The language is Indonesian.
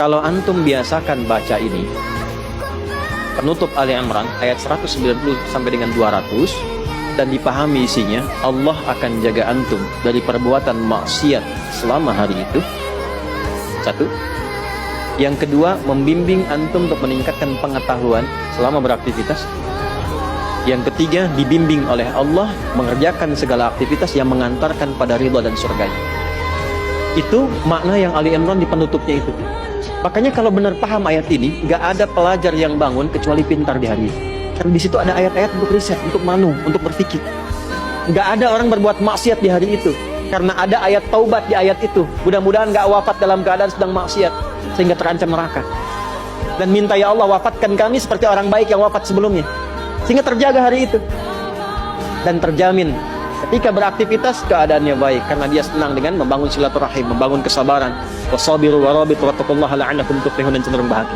Kalau antum biasakan baca ini, penutup Ali Imran ayat 190 sampai dengan 200, dan dipahami isinya, Allah akan jaga antum dari perbuatan maksiat selama hari itu. Satu. Yang kedua, membimbing antum untuk meningkatkan pengetahuan selama beraktivitas. Yang ketiga, dibimbing oleh Allah mengerjakan segala aktivitas yang mengantarkan pada ridha dan surganya. Itu makna yang Ali Imran di penutupnya itu. Makanya kalau benar paham ayat ini, gak ada pelajar yang bangun kecuali pintar di hari ini. Karena di situ ada ayat-ayat untuk riset, untuk manu, untuk berpikir. Gak ada orang berbuat maksiat di hari itu, karena ada ayat taubat di ayat itu. Mudah-mudahan gak wafat dalam keadaan sedang maksiat, sehingga terancam neraka. Dan minta ya Allah wafatkan kami seperti orang baik yang wafat sebelumnya, sehingga terjaga hari itu. Dan terjamin ketika beraktivitas keadaannya baik, karena dia senang dengan membangun silaturahim, membangun kesabaran. Wasabiru warabitu wattaqullaha la'allakum tuflihun, dan cenderung bahagia.